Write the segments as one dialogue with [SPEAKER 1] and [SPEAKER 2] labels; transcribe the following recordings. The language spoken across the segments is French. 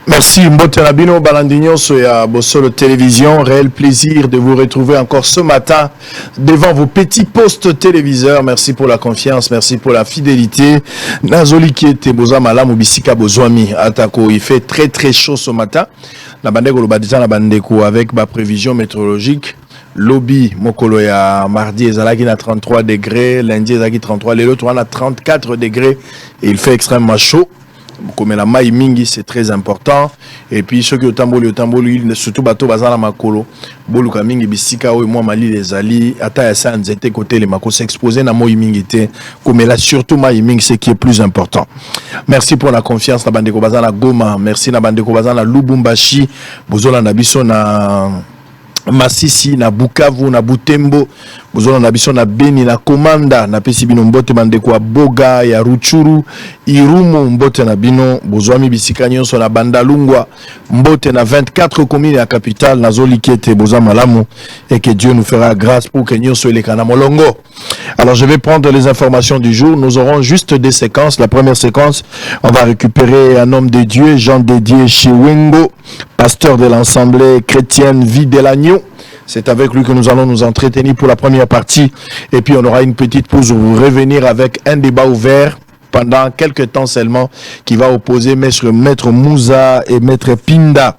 [SPEAKER 1] Merci Mbotenabino Balandinho Soya Bossolo Télévision. Réel plaisir de vous retrouver encore ce matin devant vos petits postes téléviseurs. Merci pour la confiance, merci pour la fidélité. Nazoli qui était Boza Malam Bisika Bozwami Atako. Il fait très très chaud ce matin. La bandeko le badisa la bandeko avec ma prévision météorologique. Lobby Mokolo ya mardi ezalaki na 33 degrés, lundi ezalaki 33, les autres on a 34 degrés et il fait extrêmement chaud. Comme la maï mingi c'est très important et puis ceux qui au tamboli surtout bateau bazala makolo boluka mingi bisika o moi mali les ali ata ya sa nzete côté les mako s'exposer na moi mingi te comme là surtout maï mingi c'est qui est plus important. Merci pour la confiance na bandeko bazala Goma, merci na bandeko bazala Lubumbashi, bozola na biso na Masisi na Bukavu na Butembo bozola na biso na Beni na Komanda na pesi bino mbote bandeko Boga ya Ruchuru Irumu mbote na bino bozwami bisika nyonso na Bandalungwa mbote na 24 communes ya capitale na Zolikete boza malamu et que Dieu nous fera grâce pour que nyonso elekana molongo. Alors je vais prendre les informations du jour. Nous aurons juste des séquences. La première séquence, on va récupérer un homme de Dieu, Jean Dédié Chiwengo, pasteur de l'Assemblée chrétienne Vie de l'Agneau. C'est avec lui que nous allons nous entretenir pour la première partie. Et puis on aura une petite pause pour revenir avec un débat ouvert pendant quelques temps seulement qui va opposer Maître Moussa et Maître Pinda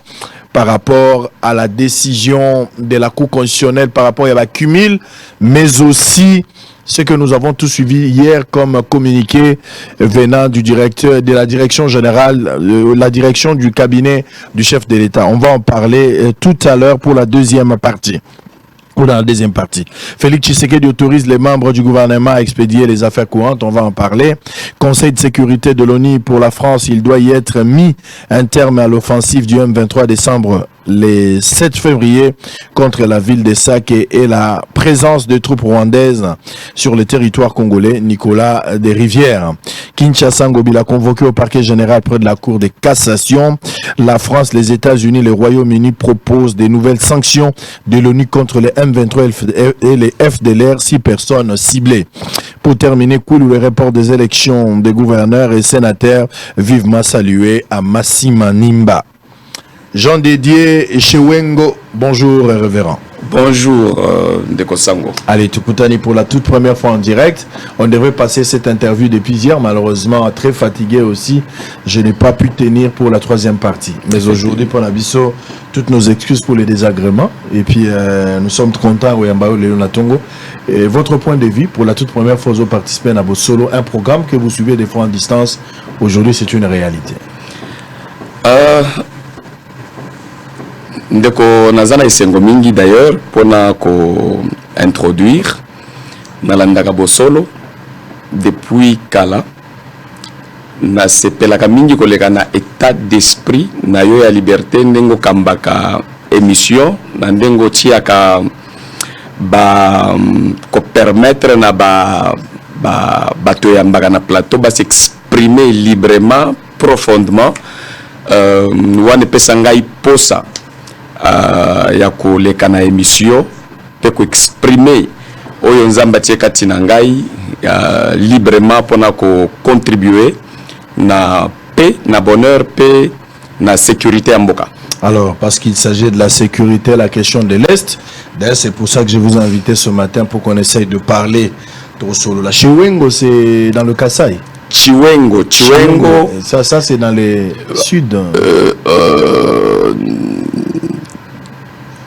[SPEAKER 1] par rapport à la décision de la Cour constitutionnelle par rapport à la cumul, mais aussi ce que nous avons tous suivi hier comme communiqué venant du directeur de la direction générale, la direction du cabinet du chef de l'État. On va en parler tout à l'heure pour la deuxième partie. Ou dans la deuxième partie. Félix Tshisekedi autorise les membres du gouvernement à expédier les affaires courantes. On va en parler. Conseil de sécurité de l'ONU pour la France, il doit y être mis un terme à l'offensive du M23 décembre le 7 février contre la ville de Sake et la présence de troupes rwandaises sur le territoire congolais. Nicolas Desrivières. Kinshasa Ngobila convoqué au parquet général près de la Cour de cassation. La France, les États-Unis, le Royaume-Uni proposent des nouvelles sanctions de l'ONU contre les M23 et les FDLR, 6 personnes ciblées. Pour terminer, cool le report des élections des gouverneurs et sénateurs vivement salués à Massima Nimba. Jean Dédié Chiwengo, bonjour révérend.
[SPEAKER 2] Bonjour Ndeko Sango.
[SPEAKER 1] Allez, Tukutani pour la toute première fois en direct. On devrait passer cette interview depuis hier, malheureusement très fatigué aussi. Je n'ai pas pu tenir pour la troisième partie. Mais aujourd'hui, pour l'Abisso, toutes nos excuses pour les désagréments. Et puis, nous sommes contents, Oyambao Léona Tongo. Et votre point de vue, pour la toute première fois, vous participez à vos solo, un programme que vous suivez des fois en distance. Aujourd'hui, c'est une réalité.
[SPEAKER 2] Ndeko nazana isengo mingi d'ailleurs pour ko introduire nalandaka bosolo depuis kala na sepelaka mingi koleka na état d'esprit na yo ya liberté ndengo kambaka émission na ndengo tiaka ba ko permettre na bato ya mbaka na plateau ba s'exprimer librement profondément wane pesa ngai posa ya koleka na émission pe ko exprimer oyo nzamba tieka tina ngai librement pona ko contribuer na paix, na bonheur, paix, na sécurité en mboka.
[SPEAKER 1] Alors, parce qu'il s'agit de la sécurité, la question de l'Est, d'ailleurs c'est pour ça que je vous ai invité ce matin pour qu'on essaye de parler trop solo. La Chiwengo, c'est dans le Kasaï.
[SPEAKER 2] Chiwengo.
[SPEAKER 1] Ça c'est dans le sud.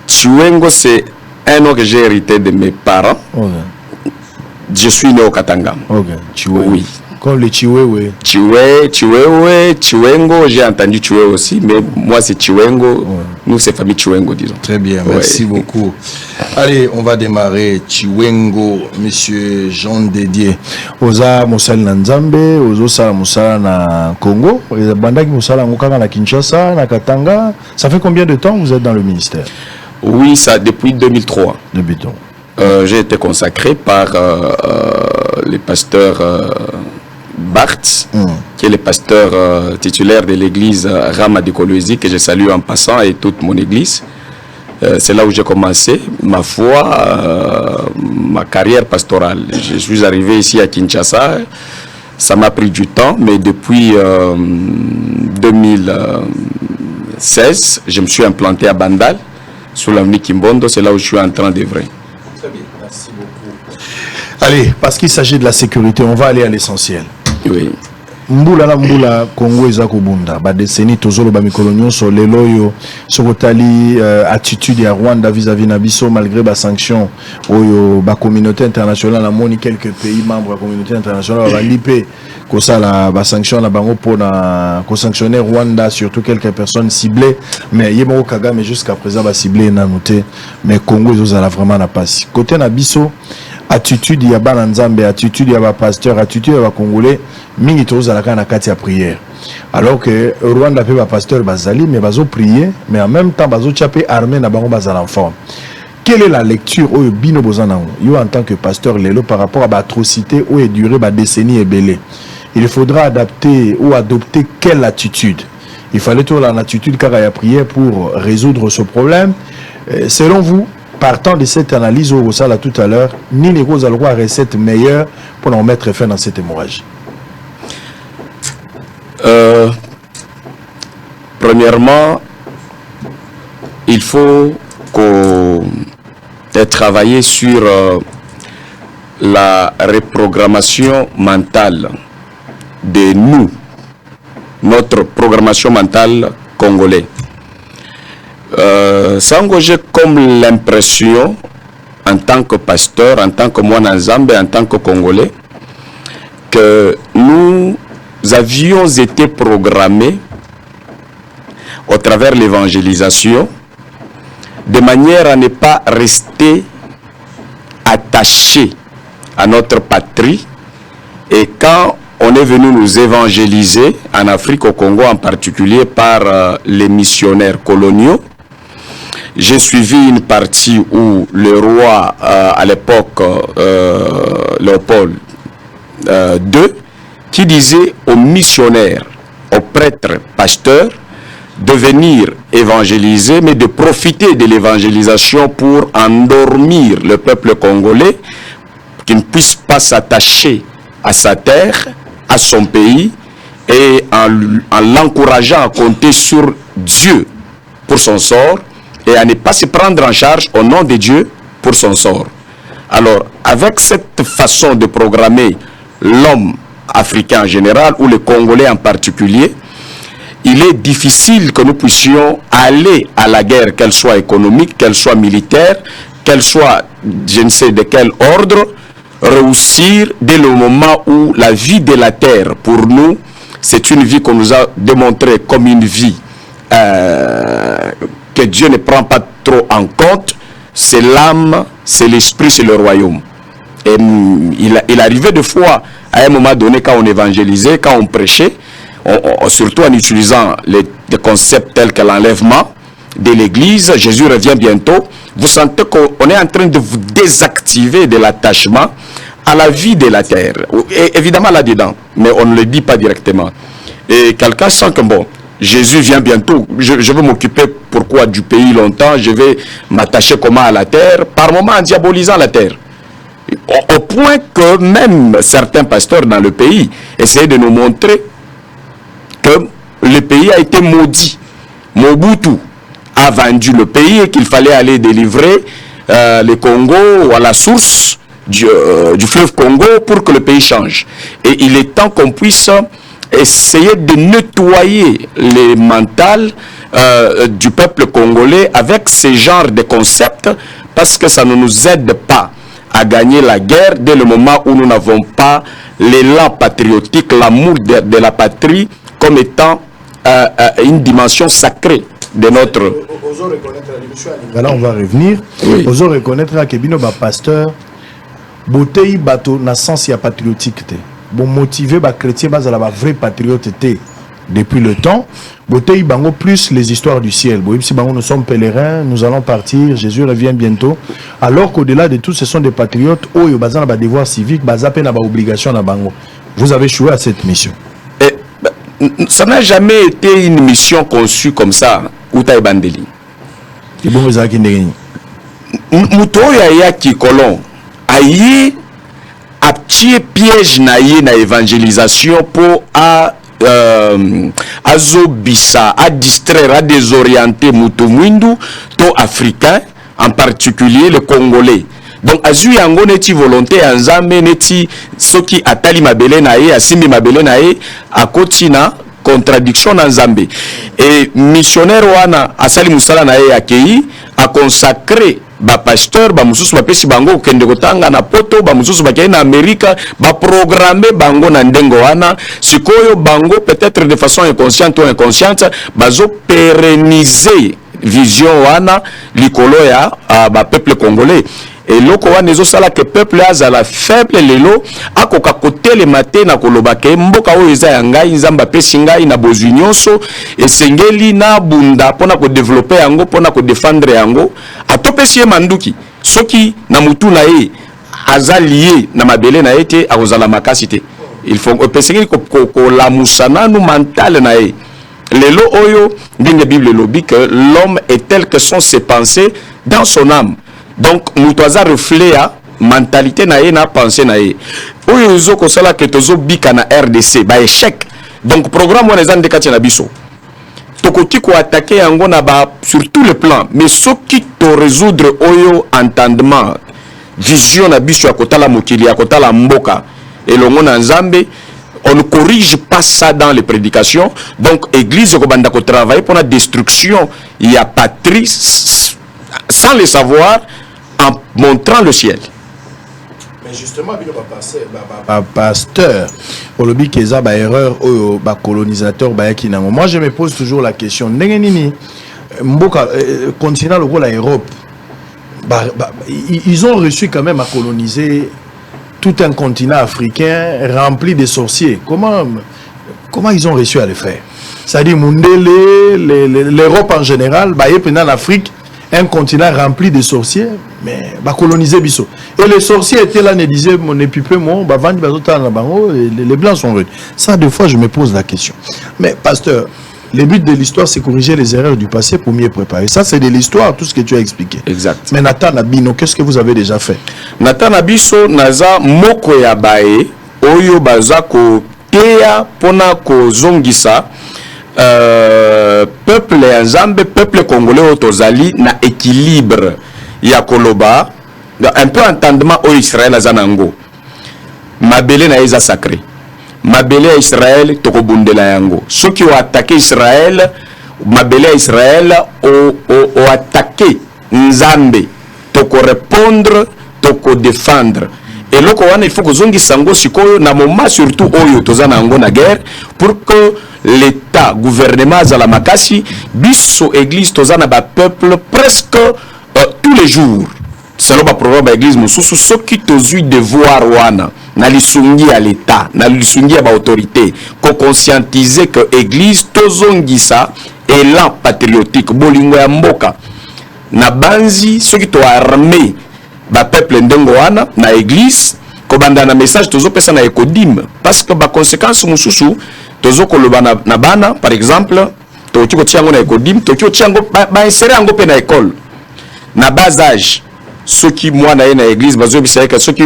[SPEAKER 2] Chiwengo, c'est un nom que j'ai hérité de mes parents.
[SPEAKER 1] Okay.
[SPEAKER 2] Je suis né au Katanga.
[SPEAKER 1] Ok, Chiwengo.
[SPEAKER 2] Oui.
[SPEAKER 1] Comme le Chiwewe.
[SPEAKER 2] Chiwengo, j'ai entendu Chiwe aussi, mais moi c'est Chiwengo. Ouais. Nous c'est famille Chiwengo, disons.
[SPEAKER 1] Très bien, merci beaucoup. Allez, on va démarrer. Chiwengo, monsieur Jean Dédié. Oza Moussal Nanzambe, Ozosa Moussala na Congo, Bandaki Moussala Ngokanga na Kinshasa, na Katanga. Ça fait combien de temps vous êtes dans le ministère?
[SPEAKER 2] Oui, ça depuis 2003.
[SPEAKER 1] Depuis temps.
[SPEAKER 2] J'ai été consacré par le pasteur Barthes, qui est le pasteur titulaire de l'église Rama de Kolwezi, que je salue en passant, et toute mon église. C'est là où j'ai commencé ma foi, ma carrière pastorale. Je suis arrivé ici à Kinshasa, ça m'a pris du temps, mais depuis 2016, je me suis implanté à Bandal, sur l'avenue Kimbondo, c'est là où je suis en train d'œuvrer.
[SPEAKER 1] Très bien, merci beaucoup. Allez, parce qu'il s'agit de la sécurité, on va aller à l'essentiel.
[SPEAKER 2] Oui.
[SPEAKER 1] Mbula na mbula Congo eza kobunda ba décennie tozolo ba mikolo nyonso lelo yo sokotali attitude ya Rwanda vis-à-vis na biso malgré ba sanctions oyo ba communauté internationale na moni quelques pays membres de la communauté internationale ba lipe ko sala ba sanctions na bango pona ko sanctionner Rwanda surtout quelques personnes ciblées mais yemo Kagame jusqu'à présent ba ciblé na noté mais Congo ezozala vraiment na passe côté na biso attitude ya bana nzambe attitude ya ba pasteur attitude ya ba congolais mingi tozalaka na kati ya prière alors que Rwanda pe ba pasteur bazali mais bazo prier mais en même temps bazo tchaper armée na bango bazala en forme. Quelle est la lecture oyo bino bozanango yo en tant que pasteur lelo par rapport à ba atrocité ou est duré ba décennie ebelé? Il faudra adapter ou adopter quelle attitude? Il fallait toujours l'attitude car il y a prière pour résoudre ce problème. Selon vous, partant de cette analyse au Rosala tout à l'heure, Nini Rose a le droit à recette meilleure pour en mettre fin dans cette hémorragie?
[SPEAKER 2] Premièrement, il faut travailler sur la reprogrammation mentale de nous, notre programmation mentale congolaise. Sango, j'ai comme l'impression, en tant que pasteur, en tant que moine Nzambe, en tant que Congolais, que nous avions été programmés au travers de l'évangélisation de manière à ne pas rester attachés à notre patrie. Et quand on est venu nous évangéliser en Afrique, au Congo en particulier, par les missionnaires coloniaux, j'ai suivi une partie où le roi, à l'époque, Léopold II, qui disait aux missionnaires, aux prêtres, pasteurs, de venir évangéliser, mais de profiter de l'évangélisation pour endormir le peuple congolais, qu'il ne puisse pas s'attacher à sa terre, à son pays, et en l'encourageant à compter sur Dieu pour son sort, et à ne pas se prendre en charge au nom de Dieu pour son sort. Alors, avec cette façon de programmer l'homme africain en général, ou le Congolais en particulier, il est difficile que nous puissions aller à la guerre, qu'elle soit économique, qu'elle soit militaire, qu'elle soit, je ne sais de quel ordre, réussir dès le moment où la vie de la terre, pour nous, c'est une vie qu'on nous a démontrée comme une vie que Dieu ne prend pas trop en compte. C'est l'âme, c'est l'esprit, c'est le royaume. Et il arrivait de fois, à un moment donné, quand on évangélisait, quand on prêchait, surtout en utilisant les concepts tels que l'enlèvement de l'église, Jésus revient bientôt, vous sentez qu'on est en train de vous désactiver de l'attachement à la vie de la terre. Et évidemment là-dedans, mais on ne le dit pas directement. Et quelqu'un sent que bon, Jésus vient bientôt, je vais m'occuper pourquoi du pays longtemps, je vais m'attacher comment à la terre, par moment en diabolisant la terre. Au point que même certains pasteurs dans le pays essayaient de nous montrer que le pays a été maudit. Mobutu a vendu le pays et qu'il fallait aller délivrer le Congo à la source du fleuve Congo pour que le pays change. Et il est temps qu'on puisse essayer de nettoyer les mentales du peuple congolais avec ce genre de concepts, parce que ça ne nous aide pas à gagner la guerre dès le moment où nous n'avons pas l'élan patriotique, l'amour de la patrie comme étant une dimension sacrée de notre...
[SPEAKER 1] Là, on va revenir. Oui. Oso reconnaître que bino ba pasteur botei bato na sens ya patriotique te. Bon motiver ba chrétien ba za ba vrai patriote te. Depuis le temps, botei bango plus les histoires du ciel. Bon, si bango nous sommes pèlerins, nous allons partir, Jésus revient bientôt. Alors qu'au-delà de tout, ce sont des patriotes où yo bazana ba devoir civique, baza pe na ba obligation na bango. Vous avez échoué à cette mission.
[SPEAKER 2] Ça n'a jamais été une mission conçue comme ça. Uta Ebandeli. Mutoya ya Kikolon ayi a piège na évangélisation pour à azobisa, à distraire, à désorienter mutu mwindu to africain, en particulier le congolais. Donc azu yango neti volonté ya nzambe neti soki atali mabele na ye asimbi mabele na ye akoti na contradiction na nzambe. Et missionnaire wana asali musala na ye akei a consacré ba pasteur ba mususu ba pesi bango kende kotanga na poto ba mususu ba kei na Amerika ba programmer bango na ndengo wana sikoyo bango peut-être de façon inconsciente ou inconsciente bazo pérenniser vision wana likolo ya ba peuple congolais. Et loko wana ezosala que peuple azala faible lelo akoka kotele mate na koloba ke mboka oyo eza ya ngai nzamba apesi ngai na bozwi nyonso esengeli na bunda mpona kodévelopper yango mpona kodéfendre yango atopesi ye manduki soki na mutu na ye aza lié na mabele na ye te akozala makasi te. Il faut esengeli kolamusa nanu mentale na ye. Lelo oyo ndenge Bible lobi que l'homme est tel que sont ses pensées dans son âme. Donc mutoza reflet ya mentalité na ye na pensée na ye oyo ezoko sala que tozo bika na RDC ba échec. Donc programme wana ezande kati na biso tokoti ko attaquer yango na ba sur tous les plans, mais soki to résoudre oyo entendement vision na biso ya kotala mokili ya kotala mboka elongo na nzambe, on ne corrige pas ça dans les prédications. Donc église ko banda ko travailler pour la destruction ya patrie sans le savoir, en montrant le ciel.
[SPEAKER 1] Mais justement, pasteur, pour le but qu'ils ont erreur au colonisateur, moi je me pose toujours la question. Continent le l'Europe, ils ont reçu quand même à coloniser tout un continent africain rempli de sorciers. Comment ils ont réussi à le faire? C'est-à-dire l'Europe en général, pendant l'Afrique, un continent rempli de sorciers, mais coloniser Bisso. Et les sorciers étaient là, ne disaient, les blancs sont rudes. Ça, des fois, je me pose la question. Mais, pasteur, le but de l'histoire, c'est corriger les erreurs du passé pour mieux préparer. Ça, c'est de l'histoire, tout ce que tu as expliqué.
[SPEAKER 2] Exact.
[SPEAKER 1] Mais Nathan Abino, qu'est-ce que vous avez déjà fait?
[SPEAKER 2] Nathan Abiso, naza moko ya bae, oyo baza ko teya pona ko zongisa, peuple ya Nzambe, peuple congolais otozali na équilibre ya koloba, un peu entendement au Israël azanango. Mabele na eza sacré. Mabele ya Israël tokobundela yango. Ceux qui ont attaqué Israël, mabele ya Israël ont attaqué Nzambe. Toko répondre, toko défendre. Et loko wana il faut que zongi sango sikoyo na moment surtout oyo tozana yango na guerre pour que l'État, gouvernement zala makasi, biso église tozana ba peuple presque tous les jours. Selon le programme de l'église, ce qui tozui devoir wana na lisungi à l'État, na lisungi à l'autorité, qu'on conscientiser que l'église tozongisa élan patriotique, bolingo ya mboka, na banzi, ceux qui t'ont armé, ba peuple ndongo wana, na église, ko banda na message tozo pesa na ekodim, parce que ba conséquence mususu, tozo koloba na bana, par exemple, toki ko tiango na ekodim, toki ko tiango ba inséré ango pe na école, na bas âge. Ceux qui moi na église bazo bisaka ceux qui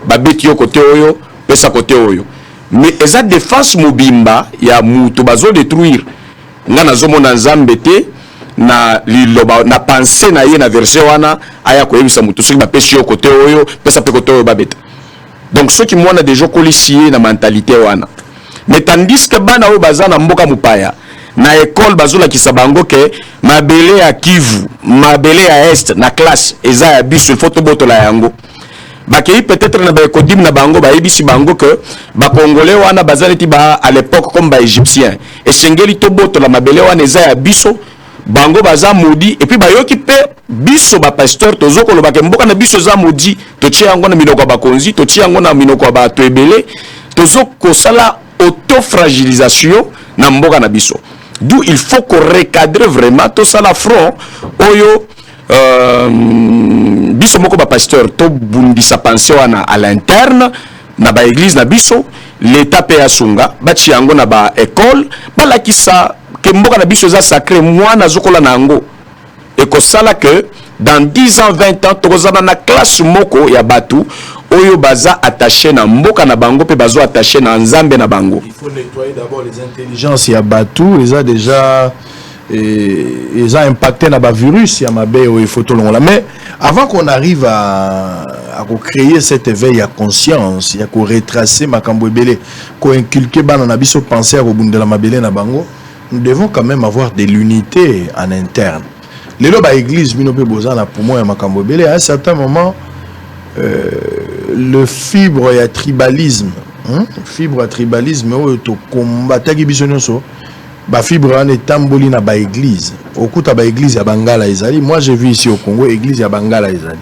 [SPEAKER 2] babeti yo côté oyo pesa côté oyo mais eza défense mobimba ya mutu bazo détruire nga na zomo na nzambe te na liloba na pensée na ye na verset wana aya ko yebisa mutu ceux qui bapesi yo côté oyo pesa pe côté oyo babeta. Donc ceux qui moi na déjà colisier na mentalité wana, mais tandis que bana oyo bazana mboka mupaya na école bazola kisabango ke mabele ya Kivu, mabele ya Est na classe eza ya biso photo boto la yango bakei peut-être na ba ekodim na bango ba ebisi bango que ba congolais wana bazaleti ba à l'époque comme ba égyptien et sengeli to boto la mabele wana eza ya biso bango baza maudit et puis ba yoki pe biso ba pasteur tozoko lo ba ke mboka na biso za maudit to tie yango na minoko ba konzi to tie yango na minoko ba to ebele tozoko sala auto-fragilisation na mboka na biso. D'où il faut qu'on recadre vraiment tout ça la front oyo biso moko ba pasteur to bundisa pensée wana à l'interne na ba église na biso l'état pe asunga ba chiango na ba école ba la kisa ke mboka na biso za sacré mwana zokola nango et que ça là que dans 10 ans 20 ans tokozana na classe moko ya batu oyo baza attaché na mboka na bango pe bazo attaché na nzambe na bango.
[SPEAKER 1] Il faut nettoyer d'abord les intelligences ya batu, ils ont déjà ils ont impacté na ba virus ya mabe il faut tout long là. Mais avant qu'on arrive à créer cet éveil à conscience, il y a qu'on retracer makambo ebele, qu'on inculquer bana na biso penser à robundela mabele na bango, nous devons quand même avoir de l'unité en interne. Les loba église bino pe bozana pour moi ya makambo ebele à un certain moment le fibre et tribalisme, fibre à tribalisme oyo to combattre ki biso nyonso ba fibre en etamboli na ba église okuta ba église ya bangala ezali. Moi j'ai vu ici au Congo église ya bangala ezali,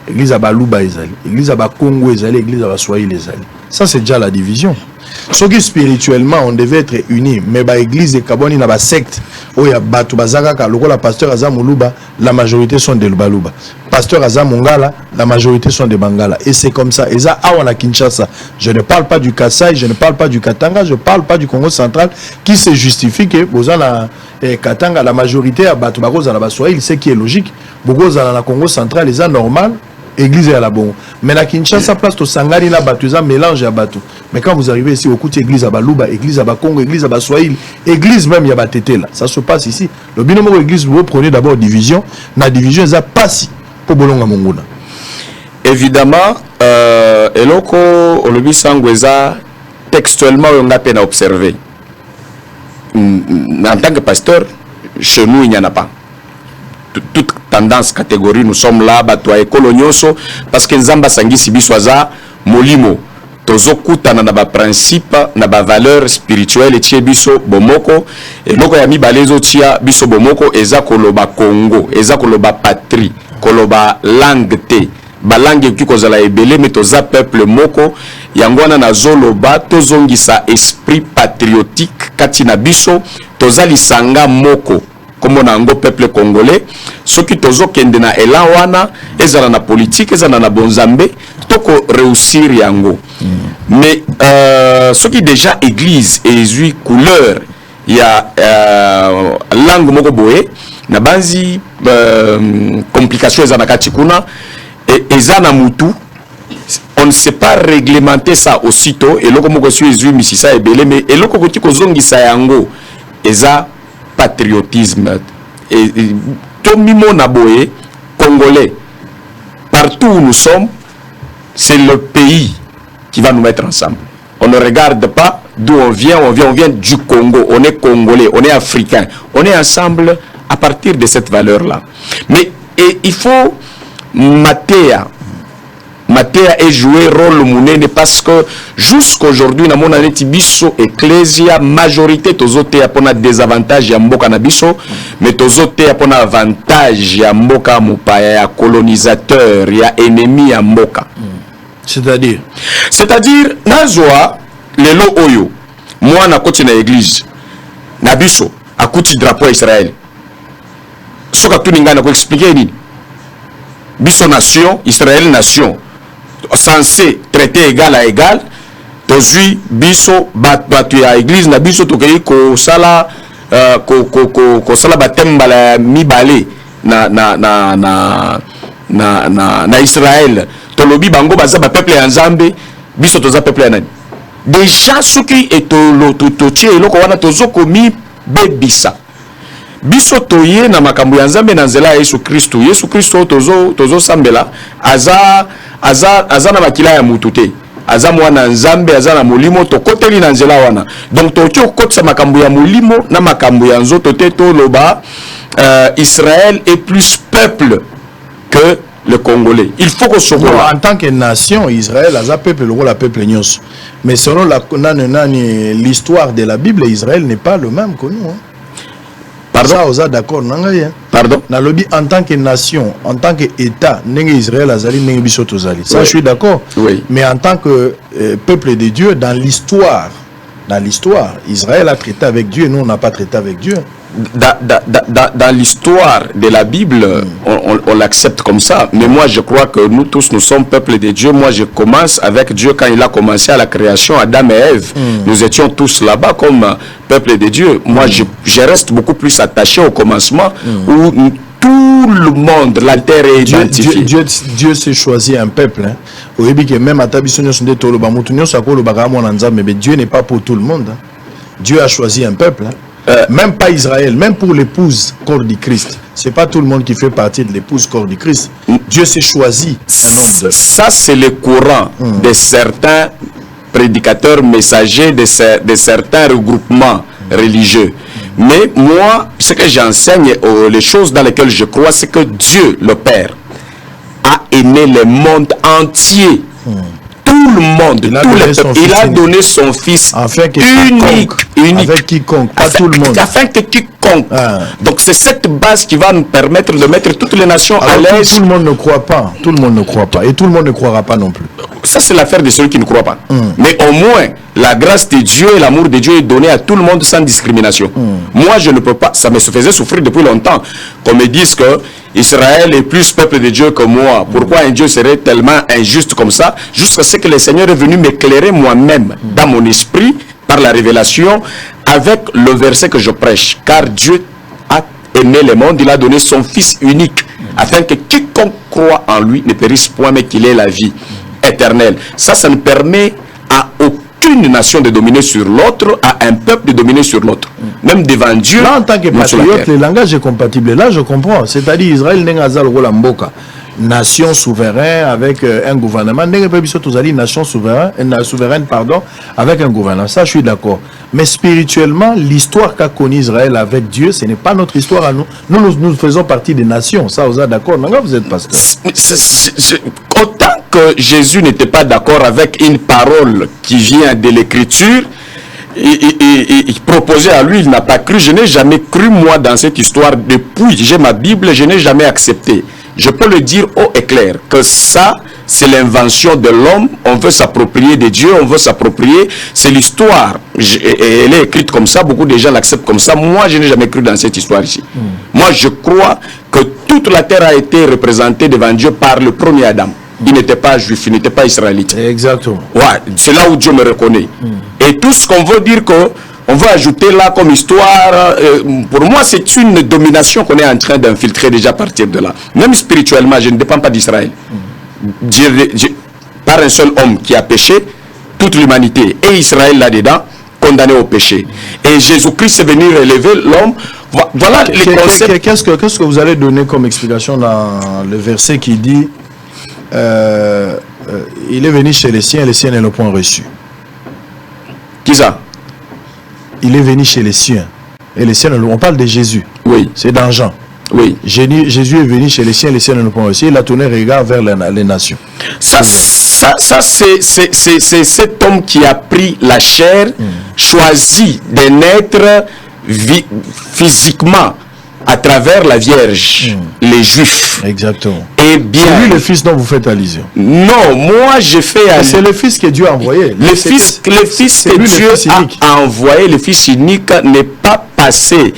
[SPEAKER 1] église ya baluba ezali, église ya ba Congo ezali, église ya ba Swahili ezali. Ça c'est déjà la division. Ce qui spirituellement on devait être unis, mais ba église et kaboni na ba secte oya batu bazaka ka lokola pasteur Azam Luba, la majorité sont des Luba. Pasteur Azam Mongala, la majorité sont des Bangala. Et c'est comme ça. Et ça, à Kinshasa, je ne parle pas du Kasaï, je ne parle pas du Katanga, je ne parle pas du Congo central, qui se justifie que Bozana Katanga, la majorité à Batu Bagoza la Baswahili, c'est qui est logique. Bogoza la Congo central, les normal. Église à la bon. Mais la Kinshasa place to Sangari na Batu, ça mélange à Batu. Mais quand vous arrivez ici au côté église à Baluba, église à Bakongo, église à Baswahili, église même Yabatete là, ça se passe ici. Le binomo église vous prenez d'abord division, la division ça passe pour Bolonga Monguna.
[SPEAKER 2] Évidemment, eloko olobi sangweza textuellement on a peine à observer. En tant que pasteur, chez nous il n'y en a pas. Toute tendance catégorie nous sommes là batwa ekolonyoso parce que nzamba sangisi biswaza molimo tozokutana na ba principe na ba valeur spirituelle tie biso bomoko eloko ya mibalezo tia biso bomoko eza koloba Congo eza koloba patrie koloba langue te ba langue ki kozala ebele mais toza peuple moko yangwana na zoloba tozongisa esprit patriotique kati na biso toza lisanga moko comme on a un peuple congolais, ceux qui tozo kende na elan wana, ezala na politique, ezala na bonzambe, toko réussir yango. Mais ceux qui déjà église et zui couleur, il y a langue moko boye, na banzi complication ezana katikuna et ezana mutu. On ne sait pas réglementer ça aussitôt et loko moko sui zui misisa ebele mais et loko koti kozongisa yango eza patriotisme et Tomimo Naboé congolais partout où nous sommes c'est le pays qui va nous mettre ensemble. On ne regarde pas d'où on vient du Congo, on est congolais, on est africain, on est ensemble à partir de cette valeur là. Mais il faut Matéa est joué rôle monene parce que jusqu'aujourd'hui na mona neti biso ecclesia majorité tozote ya pona désavantage ya mboka na biso mais tozote ya pona avantage ya mboka mopaya ya colonisateur ya ennemi ya mboka. C'est-à-dire nazwa lelo oyo mwana koti na église na biso akuti drapeau Israël soka tuninga na ko expliquer nini biso nation Israël nation censé traiter égal à égal tozui biso batu ya église na biso tokei ko sala batembala mibale na Israël tolobi bango baza ba peuple ya Nzambe biso toza peuple ya nani déjà soki etolo totie eloko wana tozoko mi bebisa biso toye na makambo ya Nzambe na nzela ya Yesu Kristo tozo sambela aza na makila ya mutu te aza mwana Nzambe aza na molimo tokoteli na nzela wana donc toki okotisa makambo ya molimo na makambo ya nzoto te toloba Israël est plus peuple que le Congolais. Il faut que ce soit
[SPEAKER 1] en tant que nation Israël a peuple le rôle peuple nyos mais selon l'histoire de la Bible Israël n'est pas le même que nous. Pardon, ça, d'accord,
[SPEAKER 2] pardon.
[SPEAKER 1] En tant que nation, en tant qu'État, Israël azali n'engibisotozali. Ça, je suis d'accord.
[SPEAKER 2] Oui.
[SPEAKER 1] Mais en tant que peuple de Dieu, dans l'histoire, Israël a traité avec Dieu et nous, on n'a pas traité avec Dieu.
[SPEAKER 2] Dans l'histoire de la Bible, on l'accepte comme ça. Mais moi, je crois que nous tous, nous sommes peuple de Dieu. Moi, je commence avec Dieu quand il a commencé à la création, Adam et Ève. Nous étions tous là-bas comme peuple de Dieu. Moi, je reste beaucoup plus attaché au commencement où tout le monde, la terre est identifiée.
[SPEAKER 1] Dieu s'est choisi un peuple. Hein. Mais Dieu n'est pas pour tout le monde. Hein. Dieu a choisi un peuple. Hein. Même pas Israël, même pour l'épouse corps du Christ. C'est pas tout le monde qui fait partie de l'épouse corps du Christ. Dieu s'est choisi un nombre de...
[SPEAKER 2] Ça, c'est le courant de certains prédicateurs, messagers, de certains regroupements religieux. Mais moi, ce que j'enseigne, les choses dans lesquelles je crois, c'est que Dieu, le Père, a aimé le monde entier. Tout le monde, il a donné son fils unique,
[SPEAKER 1] avec quiconque, pas tout le monde.
[SPEAKER 2] Afin que quiconque. Donc c'est cette base qui va nous permettre de mettre toutes les nations à l'aise.
[SPEAKER 1] Tout le monde ne croit pas. Tout le monde ne croit pas. Et tout le monde ne croira pas non plus.
[SPEAKER 2] Ça, c'est l'affaire de ceux qui ne croient pas. Mais au moins, la grâce de Dieu et l'amour de Dieu est donné à tout le monde sans discrimination. Moi, je ne peux pas. Ça me faisait souffrir depuis longtemps. Qu'on me dise que Israël est plus peuple de Dieu que moi. Pourquoi un Dieu serait tellement injuste comme ça? Jusqu'à ce que le Seigneur est venu m'éclairer moi-même dans mon esprit, par la révélation, avec le verset que je prêche. Car Dieu a aimé le monde, il a donné son Fils unique, afin que quiconque croit en lui ne périsse point, mais qu'il ait la vie éternelle. Ça ne permet à aucune nation de dominer sur l'autre, à un peuple de dominer sur l'autre. Même devant Dieu.
[SPEAKER 1] Là, en tant que patriote, le langage est compatible. Là, je comprends. C'est-à-dire, Israël n'est pas nation souveraine avec un gouvernement. Nation souveraine, pardon, avec un gouvernement. Ça, je suis d'accord. Mais spirituellement, l'histoire qu'a connue Israël avec Dieu, ce n'est pas notre histoire à nous. Nous faisons partie des nations. Ça, vous êtes d'accord? Vous êtes pasteur.
[SPEAKER 2] Autant que Jésus n'était pas d'accord avec une parole qui vient de l'Écriture, il proposait à lui, il n'a pas cru. Je n'ai jamais cru, moi, dans cette histoire. Depuis, j'ai ma Bible, je n'ai jamais accepté. Je peux le dire haut et clair, que ça, c'est l'invention de l'homme. On veut s'approprier de Dieu, on veut s'approprier. C'est l'histoire. Elle est écrite comme ça, beaucoup de gens l'acceptent comme ça. Moi, je n'ai jamais cru dans cette histoire ici. Moi, je crois que toute la terre a été représentée devant Dieu par le premier Adam. Il n'était pas juif, il n'était pas israélite.
[SPEAKER 1] Exactement.
[SPEAKER 2] Ouais, c'est là où Dieu me reconnaît. Et tout ce qu'on veut dire on veut ajouter là comme histoire, pour moi c'est une domination qu'on est en train d'infiltrer déjà à partir de là. Même spirituellement, je ne dépends pas d'Israël. Par un seul homme qui a péché, toute l'humanité et Israël là-dedans, condamné au péché. Et Jésus-Christ est venu relever l'homme. Voilà les concepts.
[SPEAKER 1] Qu'est-ce que vous allez donner comme explication dans le verset qui dit il est venu chez les siens ne l'ont point reçu?
[SPEAKER 2] Qui ça?
[SPEAKER 1] Il est venu chez les siens. Et les siens, on parle de Jésus.
[SPEAKER 2] Oui.
[SPEAKER 1] C'est dans Jean.
[SPEAKER 2] Oui.
[SPEAKER 1] Jésus est venu chez les siens ne l'ont point reçu. Il a tourné le regard vers les nations.
[SPEAKER 2] Ça c'est cet homme qui a pris la chair, choisi de naître physiquement à travers la Vierge, les Juifs.
[SPEAKER 1] Exactement.
[SPEAKER 2] Et bien.
[SPEAKER 1] C'est lui le Fils dont vous faites allusion.
[SPEAKER 2] Non, moi j'ai fait allusion.
[SPEAKER 1] C'est le Fils que Dieu a envoyé.
[SPEAKER 2] Le Fils que Dieu a envoyé, le Fils unique, n'est pas passé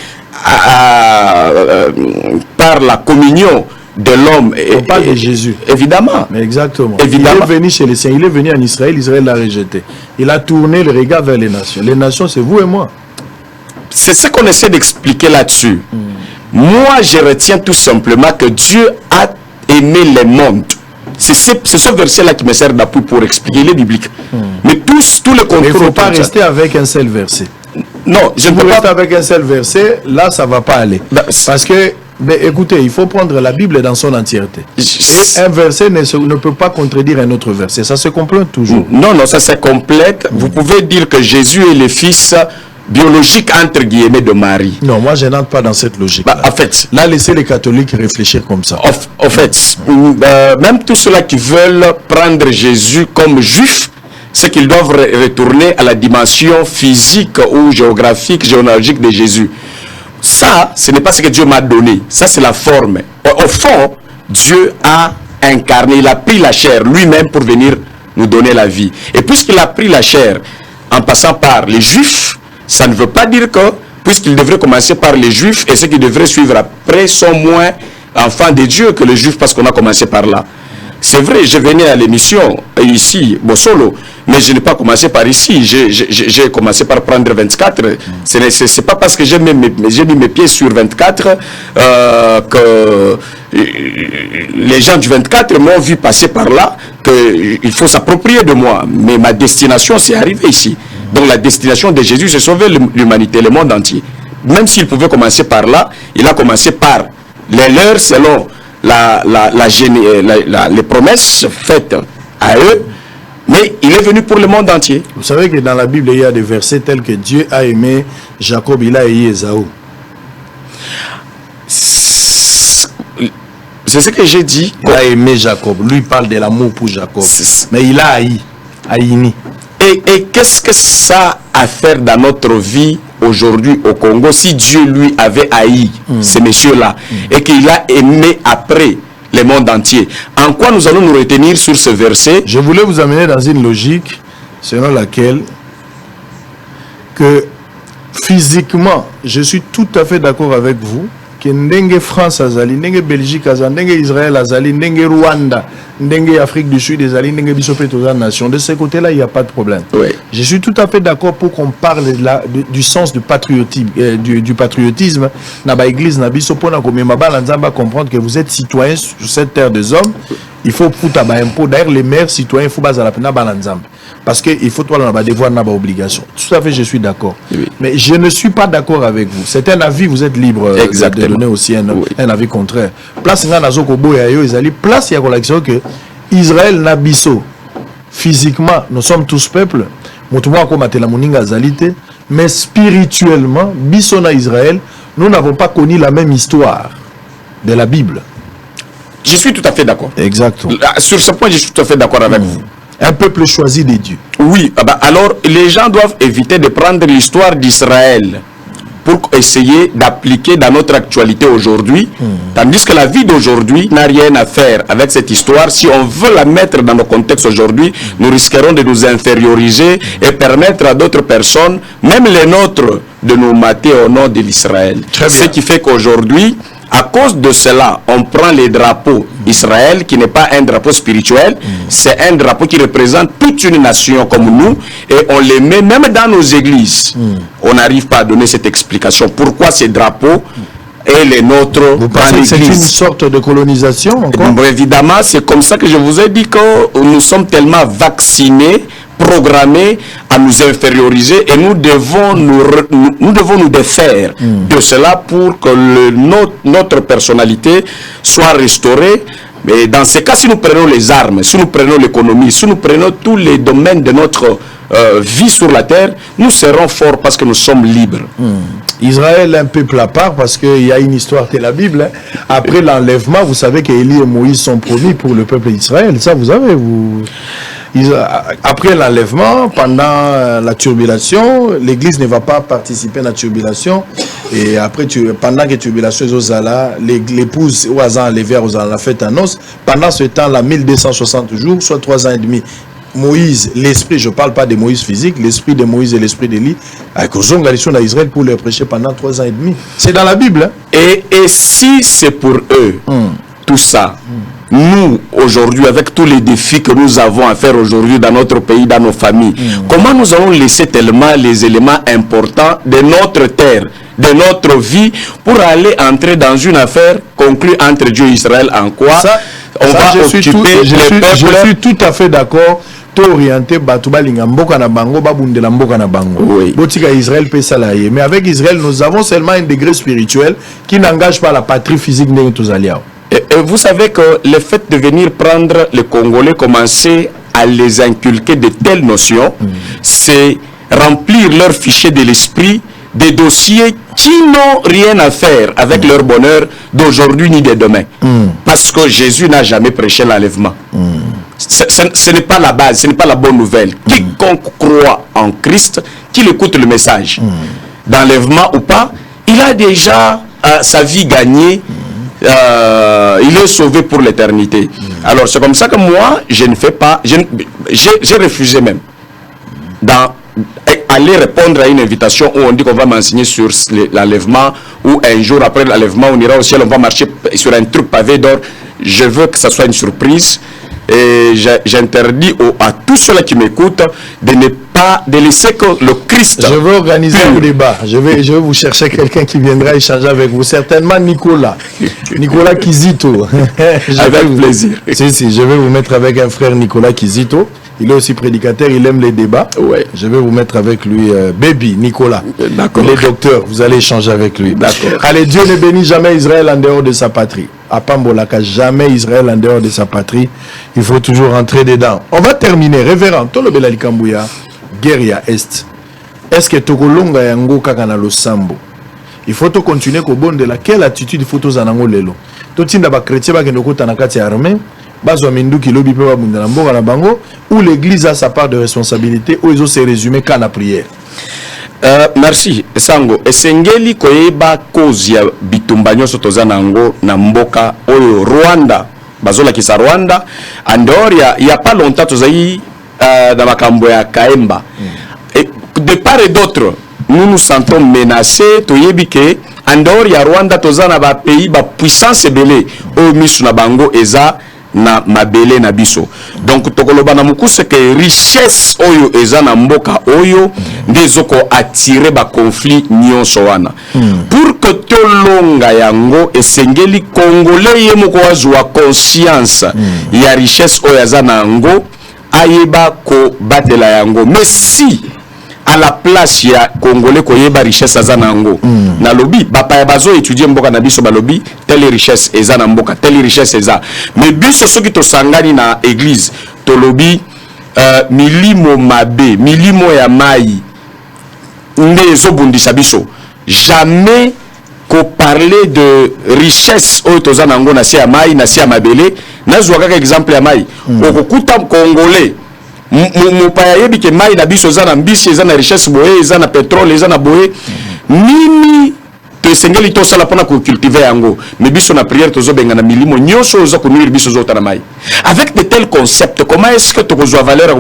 [SPEAKER 2] par la communion de l'homme.
[SPEAKER 1] On parle de Jésus.
[SPEAKER 2] Évidemment.
[SPEAKER 1] Exactement.
[SPEAKER 2] Évidemment.
[SPEAKER 1] Il est venu chez les siens. Il est venu en Israël. Israël l'a rejeté. Il a tourné le regard vers les nations. Les nations, c'est vous et moi.
[SPEAKER 2] C'est ce qu'on essaie d'expliquer là-dessus. Moi, je retiens tout simplement que Dieu a aimé le monde. C'est ce verset-là qui me sert d'appui pour expliquer les bibliques. Mais tous les contrôles.
[SPEAKER 1] Il ne faut pas rester avec un seul verset.
[SPEAKER 2] Non, je ne peux pas
[SPEAKER 1] rester avec un seul verset. Là, ça ne va pas aller. Parce que, écoutez, il faut prendre la Bible dans son entièreté. Et un verset ne peut pas contredire un autre verset. Ça se complète toujours.
[SPEAKER 2] Non, ça se complète. Vous pouvez dire que Jésus est le fils biologique entre guillemets de Marie.
[SPEAKER 1] Non, moi je n'entre pas dans cette logique.
[SPEAKER 2] En fait,
[SPEAKER 1] là, laissez les catholiques réfléchir comme ça.
[SPEAKER 2] En fait, même tous ceux-là qui veulent prendre Jésus comme juif, c'est qu'ils doivent retourner à la dimension physique ou géographique, géologique de Jésus. Ça, ce n'est pas ce que Dieu m'a donné. Ça, c'est la forme. Au fond, Dieu a incarné, il a pris la chair lui-même pour venir nous donner la vie. Et puisqu'il a pris la chair en passant par les juifs, ça ne veut pas dire que, puisqu'il devrait commencer par les Juifs, et ceux qui devraient suivre après sont moins enfants de Dieu que les Juifs, parce qu'on a commencé par là. c'est vrai, je venais à l'émission ici, Bossolo, mais je n'ai pas commencé par ici. J'ai commencé par prendre 24. C'est pas parce que j'ai mis mes pieds sur 24 que les gens du 24 m'ont vu passer par là, qu'il faut s'approprier de moi. Mais ma destination, c'est arrivé ici. Donc la destination de Jésus, c'est sauver l'humanité, le monde entier. Même s'il pouvait commencer par là, il a commencé par les leurs selon les promesses faites à eux, mais il est venu pour le monde entier.
[SPEAKER 1] Vous savez que dans la Bible, il y a des versets tels que Dieu a aimé Jacob, il a aimé Ésaü.
[SPEAKER 2] C'est ce que j'ai dit.
[SPEAKER 1] Il a aimé Jacob. Lui, il parle de l'amour pour Jacob. Mais il a haïni.
[SPEAKER 2] Et qu'est-ce que ça a à faire dans notre vie aujourd'hui au Congo si Dieu lui avait haï ces messieurs-là et qu'il a aimé après le monde entier? En quoi nous allons nous retenir sur ce verset? Je voulais vous amener dans une logique selon laquelle que physiquement, je suis tout à fait d'accord avec vous, que ndenge France azali, ndenge Belgique azali, ndenge Israël azali, ndenge Rwanda, ndenge Afrique du Sud azali, ndenge bisope toza nation. De ce côté-là, il n'y a pas de problème. Oui. Je suis tout à fait d'accord pour qu'on parle du sens du patriotisme, du patriotisme. Na ba église na bisopo na komema ba nzamba comprendre que vous êtes citoyen sur cette terre des hommes. Il faut foutre ba impôt. D'ailleurs, les maires citoyens, il faut bazala pena ba nzamba. Parce qu'il faut toi na devoir na ba obligation. Tout à fait, je suis d'accord. Oui. Mais je ne suis pas d'accord avec vous. C'est un avis, vous êtes libre de donner aussi un avis contraire. Place nga na zoko boya yo ezali place ya collection que Israël nabiso physiquement nous sommes tous peuples motumo akomatela moninga azalité, mais spirituellement biso na Israël nous n'avons pas connu la même histoire de la Bible. Je suis tout à fait d'accord. Exactement. Sur ce point, je suis tout à fait d'accord avec vous. Un peuple choisi de Dieu. Oui, alors les gens doivent éviter de prendre l'histoire d'Israël pour essayer d'appliquer dans notre actualité aujourd'hui, tandis que la vie d'aujourd'hui n'a rien à faire avec cette histoire. Si on veut la mettre dans nos contextes aujourd'hui, nous risquerons de nous inférioriser et permettre à d'autres personnes, même les nôtres, de nous mater au nom de l'Israël. Ce qui fait qu'aujourd'hui, à cause de cela, on prend les drapeaux Israël, qui n'est pas un drapeau spirituel, c'est un drapeau qui représente toute une nation comme nous, et on les met même dans nos églises. On n'arrive pas à donner cette explication. Pourquoi ces drapeaux et les nôtres? Vous pensez que c'est une sorte de colonisation encore? Bon, évidemment, c'est comme ça que je vous ai dit que nous sommes tellement vaccinés, programmés à nous inférioriser, et nous devons nous défaire de cela pour que notre personnalité soit restaurée. Mais dans ces cas, si nous prenons les armes, si nous prenons l'économie, si nous prenons tous les domaines de notre vie sur la terre, nous serons forts parce que nous sommes libres. Israël est un peuple à part parce qu'il y a une histoire de la Bible. Après l'enlèvement, vous savez qu'Élie et Moïse sont promis pour le peuple d'Israël. Ça, vous savez, après l'enlèvement, pendant la turbulation, l'Église ne va pas participer à la turbulation. Et après, pendant que la turbulation est là, l'épouse ou a enlevé à la fête à noces. Pendant ce temps-là, 1260 jours, soit 3 ans et demi. Moïse, l'esprit, je ne parle pas de Moïse physique, l'esprit de Moïse et l'esprit d'Élie, avec Ozongalison d'Israël pour leur prêcher pendant 3 ans et demi. C'est dans la Bible. Hein? Et si c'est pour eux, tout ça, nous, aujourd'hui, avec tous les défis que nous avons à faire aujourd'hui dans notre pays, dans nos familles, comment nous allons laisser tellement les éléments importants de notre terre, de notre vie, pour aller entrer dans une affaire conclue entre Dieu et Israël? En quoi on va occuper je suis tout à fait d'accord. Orienté Batouba Lingamboka na bango babundela mboka na bango. Botika Israël peut salayer. Mais avec Israël, nous avons seulement un degré spirituel qui n'engage pas la patrie physique de tous alliés. Et vous savez que le fait de venir prendre les Congolais, commencer à les inculquer de telles notions, c'est remplir leur fichier de l'esprit des dossiers qui n'ont rien à faire avec leur bonheur d'aujourd'hui ni de demain. Parce que Jésus n'a jamais prêché l'enlèvement. Ce n'est pas la base, ce n'est pas la bonne nouvelle. Quiconque croit en Christ, qu'il écoute le message, d'enlèvement ou pas, il a déjà sa vie gagnée, il est sauvé pour l'éternité. Alors c'est comme ça que moi, je ne fais pas, j'ai refusé même aller répondre à une invitation où on dit qu'on va m'enseigner sur l'enlèvement, ou un jour après l'enlèvement, on ira au ciel, on va marcher sur un truc pavé d'or. Je veux que ça soit une surprise. Et j'interdis à tous ceux-là qui m'écoutent de ne pas de laisser que le Christ.
[SPEAKER 1] Je veux organiser un débat. Je vais vous chercher quelqu'un qui viendra échanger avec vous. Certainement Nicolas. Nicolas Kizito.
[SPEAKER 2] Avec plaisir.
[SPEAKER 1] Si, je vais vous mettre avec un frère Nicolas Kizito. Il est aussi prédicateur, il aime les débats.
[SPEAKER 2] Ouais.
[SPEAKER 1] Je vais vous mettre avec lui, Baby Nicolas.
[SPEAKER 2] D'accord.
[SPEAKER 1] Il est docteur, vous allez échanger avec lui.
[SPEAKER 2] D'accord.
[SPEAKER 1] Allez, Dieu ne bénit jamais Israël en dehors de sa patrie. À Pambolaka, jamais Israël en dehors de sa patrie. Il faut toujours rentrer dedans. On va terminer. Révérend, Tolo Belali Kambouya, Guerria Est. Est-ce que Tokolonga Yango Kakana lo Sambo? Il faut continuer au bon de la quelle attitude il faut tous en angolelo. Totinda ba chrétien ba kenoko tanakati armée. Bazo mindu ki lobi pe ba bunda na mboka na bango où l'église a sa part de responsabilité où ils ont se résumé qu'à la prière.
[SPEAKER 2] Merci Sango esengeli koyeba cause ya bitumba nyonso toza nango na mboka oyo Rwanda bazola kisa Rwanda andor ya pas longtemps tozai na makambo ya Kaemba et de part et d'autre nous nous sentons menacés toyebi ke andor ya Rwanda toza na ba pays ba puissance belé oyo misu na bango eza na mabele na biso donc tokoloba na mukuse ke richesse oyo eza na mboka oyo ndezoko attirer ba conflit nyonso wana pour que tolonga yango esengeli congolais ye moko azwa conscience ya richesse oyo eza na yango ayeba ko batela yango mais si à la place ya congolais koyeba richesse eza na yango na lobi bapaya bazo étudier mboka na biso balobi telle richesse eza na mboka telle richesse eza mais biso soki tosangani na église tolobi milimo mabe milimo ya mai nde ezobundisa biso jamais ko parler de richesse oyo toza nango na se ya mai na se ya mabele nazwa kaka exemple ya mai okokuta congolais mopaya yebi ke mai na biso eza na mbisi eza na richesse boye eza na pétrole eza na boye nini tosengeli tosala mpona kocultive yango mais biso na prière tozobenga na milimo nyonso oza konuire biso ozota na mai avec de tels concepts comment est-ce que tokozwa valeur ya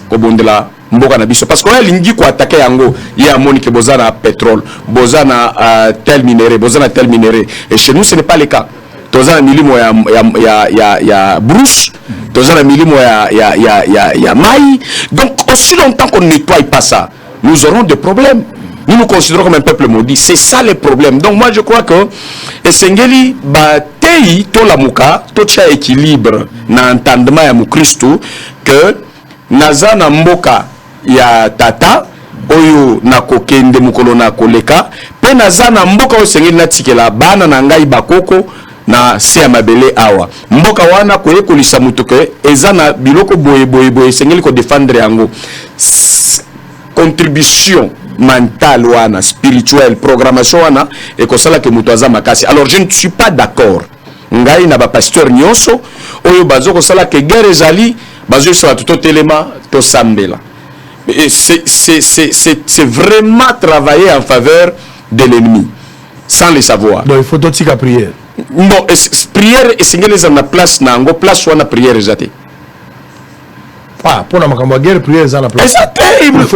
[SPEAKER 2] kobondela mboka na biso parce que oyo alingi koatake yango ye amoni ke boza na pétrole boza na tel minéré boza na tel minéré et chez nous ce n'est pas le cas toza na milimo ya brousse toza na milimo ya mai donc aussi longtemps qu'on ne nettoie pas ça nous aurons des problèmes. Nous nous considérons comme un peuple maudit. C'est ça le problème. Donc moi je crois que esengeli batei to la muka to cha équilibre na entendement ya mukristo que naza na mboka ya tata oyo na kokende mukolo na koleka pe naza na mboka oyo esengeli na tikela bana na ngai bakoko na se ya mabele awa mboka wana koyekolisa mutu ke eza na biloko boye esengeli ko défendre yango contribution mentale wana spirituelle programmation wana et que ça là que mutoza makasi. Alors je ne suis pas d'accord ngai na ba pasteur nyonso oyo bazo ko sala que guerre ezali bazo sala tout telema to sambela c'est vraiment travailler en faveur de l'ennemi sans le savoir.
[SPEAKER 1] Donc il faut tout tika prière.
[SPEAKER 2] Non, prière esengeli za na place na ngo place wana prière ezate.
[SPEAKER 1] Ah, pour la guerre, prière est la place.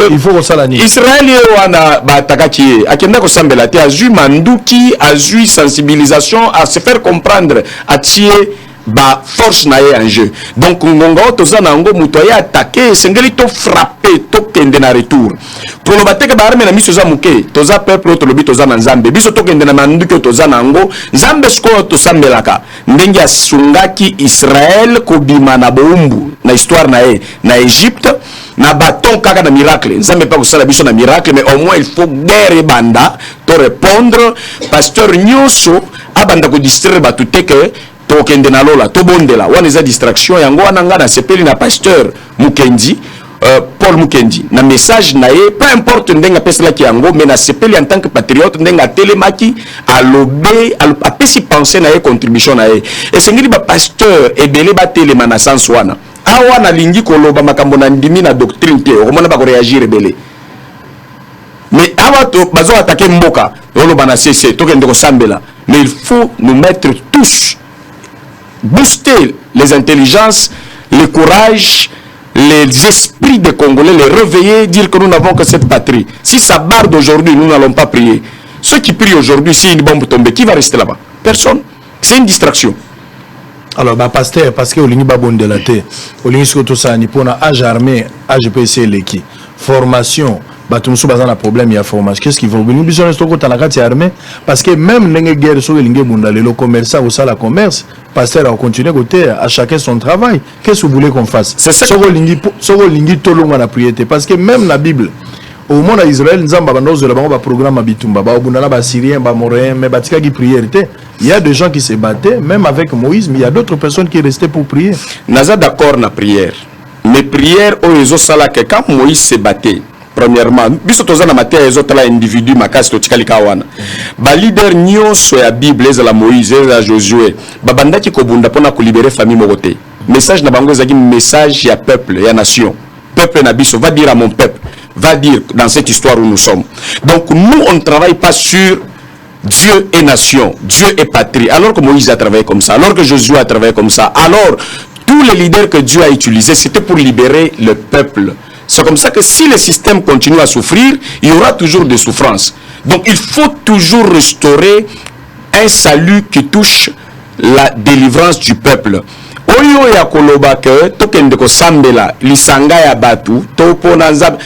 [SPEAKER 1] Il faut que ça la
[SPEAKER 2] Israël wana batakaki akenda ko sambela te azu manduki azu sensibilisation à se faire comprendre à tier ba force na en jeu. Donc ngonga toza na ngo muto ya attaquer sengeli to frapper to kende na retour. Pour le bateke ba arme na miso za muke toza peuple to lobi toza na nzambe biso to kende na manduki toza na ngo nzambe sko to sambelaka ndenge asungaki Israël ko bima na boumbu na histoire na Égypte na bâton kaka na miracle nzambe pas ko sala biso na miracle mais au moins il faut guerre banda to répondre pasteur nyonso abanda ko distraire batu teke to kende na lola to bondela wana za distraction yango wana nga na sepeli na pasteur Mukendi Paul Mukendi na message na ye peu importe ndenga pesela ki yango mais na sepeli en tant que patriote ndenga telemaki alobe apesi penser na ye contribution na ye et sengeli ba pasteur ebele ba telema na sens wana awa na lingi koloba makambo na ndimi na doctrine te omona ba ko réagir ebele mais awa to bazo attaquer mboka oloba na cc to kende ko sambela mais il faut nous mettre tous booster les intelligences le courage les esprits des Congolais, les réveiller, dire que nous n'avons que cette patrie. Si ça barre d'aujourd'hui, nous n'allons pas prier. Ceux qui prient aujourd'hui, si une bombe tombe, qui va rester là-bas? Personne. C'est une distraction.
[SPEAKER 1] Alors, pasteur, parce que Olingi Babon de la terre, Olingi Skoto Sani, pour la âge armé, âge PC l'équipe, formation, Batumso Bazan a problème, il y a formation. Qu'est-ce qu'il faut? Nous besoin de Stoko Tanakati armé, parce que même les guerres sur Olingi Bundale, le commerçant ou ça, la commerce, pasteur a continué à côté, à chacun son travail. Qu'est-ce que vous voulez qu'on fasse? C'est ça. Soko Olingi Tolonga la prière, parce que même la Bible, au monde d'Israël, nous avons un programme habitumba, Syrien, Moréen, mais qui prière. Il y a des gens qui se battaient, même avec Moïse, mais il y a d'autres personnes qui restaient pour prier.
[SPEAKER 2] Naza d'accord na prière. Mais prière, au sala que quand Moïse se battait, premièrement, biso toza na maté les autres individus makas to tikali kawana. Ba leader nyonso ya Bible ezala Moïse, ezala Josué. Ba bandaki ko bunda pona ko libérer famille mokoté. Message na bango ezaki message ya peuple, ya nation. Peuple na biso va dire à mon peuple, va dire dans cette histoire où nous sommes. Donc nous on ne travaille pas sur Dieu et nation, Dieu et patrie. Alors que Moïse a travaillé comme ça, alors que Josué a travaillé comme ça, alors tous les leaders que Dieu a utilisés, c'était pour libérer le peuple. C'est comme ça que si le système continue à souffrir, il y aura toujours des souffrances. Donc il faut toujours restaurer un salut qui touche la délivrance du peuple. Oyo ya koloba ke tokende ko sambela lisanga ya batu to ponanza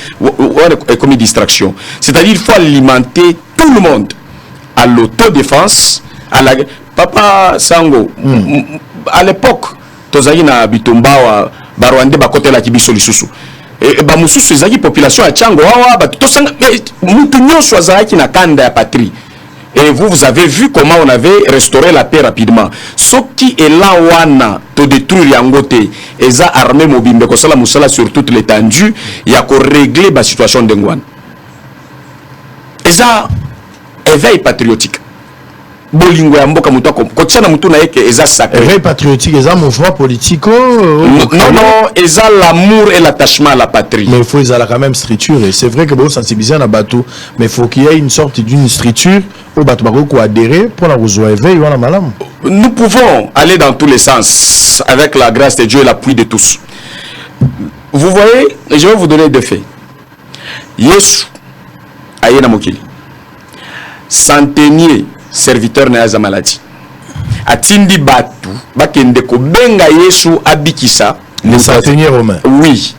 [SPEAKER 2] comme distraction. C'est-à-dire il faut alimenter tout le monde à l'autodéfense, à la papa Sango. À l'époque, tozali na bitumba wa barwande bakote la kibiso lisusu. Et ba mususu ezaki population ya Tchango wa ba to sanga mutu nyonso azaki na kanda ya patrie. Et vous avez vu comment on avait restauré la paix rapidement. Ce qui est là wana to détruire yangote eza armée mobimbe ko sala musala sur toute l'étendue ya ko régler la situation d'Engwan. Eza éveil patriotique. Bolingo ya mboka mutu ko kotsana mutu na yeke eza sacré.
[SPEAKER 1] Éveil patriotique, eza mouvement politique.
[SPEAKER 2] Non, eza l'amour et l'attachement à la patrie.
[SPEAKER 1] Mais il faut eza quand même structure. Et c'est vrai que bon sensibiliser na bateau, mais il faut qu'il y ait une sorte d'une structure au bateau ko adhérer pour la rejoindre éveil wana malam.
[SPEAKER 2] Nous pouvons aller dans tous les sens avec la grâce de Dieu et l'appui de tous. Vous voyez, je vais vous donner deux faits. Yesu ayena mokili. Centenier serviteur na yaza maladie. Atindi batu bakende ko benga Yesu abikisa
[SPEAKER 1] les centeniers romains.
[SPEAKER 2] Oui.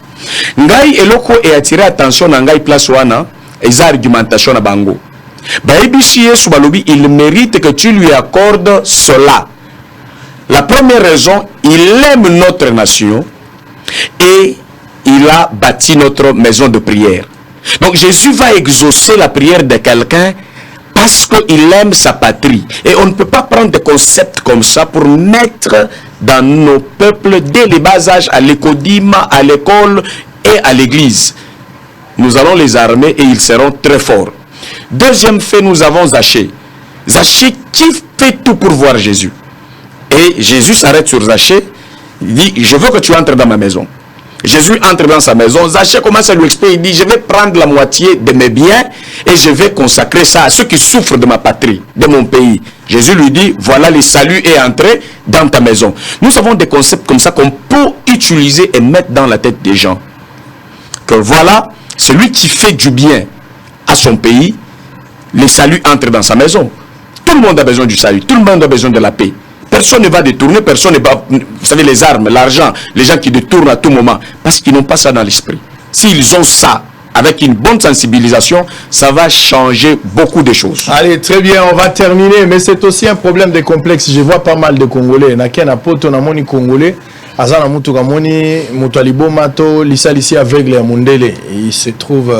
[SPEAKER 2] Ngai eloko et attirer attention na ngai place wana eza argumentation na bango. Baibisi Yesu balobi il mérite que tu lui accordes cela. La première raison, il aime notre nation et il a bâti notre maison de prière. Donc Jésus va exaucer la prière de quelqu'un parce qu'il aime sa patrie. Et on ne peut pas prendre des concepts comme ça pour mettre dans nos peuples dès les bas âges à l'écodima, à l'école et à l'église. Nous allons les armer et ils seront très forts. Deuxième fait, nous avons Zachée. Zachée qui fait tout pour voir Jésus. Et Jésus s'arrête sur Zachée. Il dit, je veux que tu entres dans ma maison. Jésus entre dans sa maison. Zachée commence à lui expliquer. Il dit, je vais prendre la moitié de mes biens et je vais consacrer ça à ceux qui souffrent de ma patrie, de mon pays. Jésus lui dit, voilà le salut est entré dans ta maison. Nous avons des concepts comme ça qu'on peut utiliser et mettre dans la tête des gens. Que voilà, celui qui fait du bien à son pays, le salut entre dans sa maison. Tout le monde a besoin du salut, tout le monde a besoin de la paix. Personne ne va détourner, personne ne va... Vous savez, les armes, l'argent, les gens qui détournent à tout moment, parce qu'ils n'ont pas ça dans l'esprit. S'ils ont ça, avec une bonne sensibilisation, ça va changer beaucoup de choses.
[SPEAKER 1] Allez, très bien, on va terminer, mais c'est aussi un problème de complexe. Je vois pas mal de Congolais. Naken apoto na moni Congolais, azana mutu kamoni mutu alibomato lisi aveugle ya mundele. Il se trouve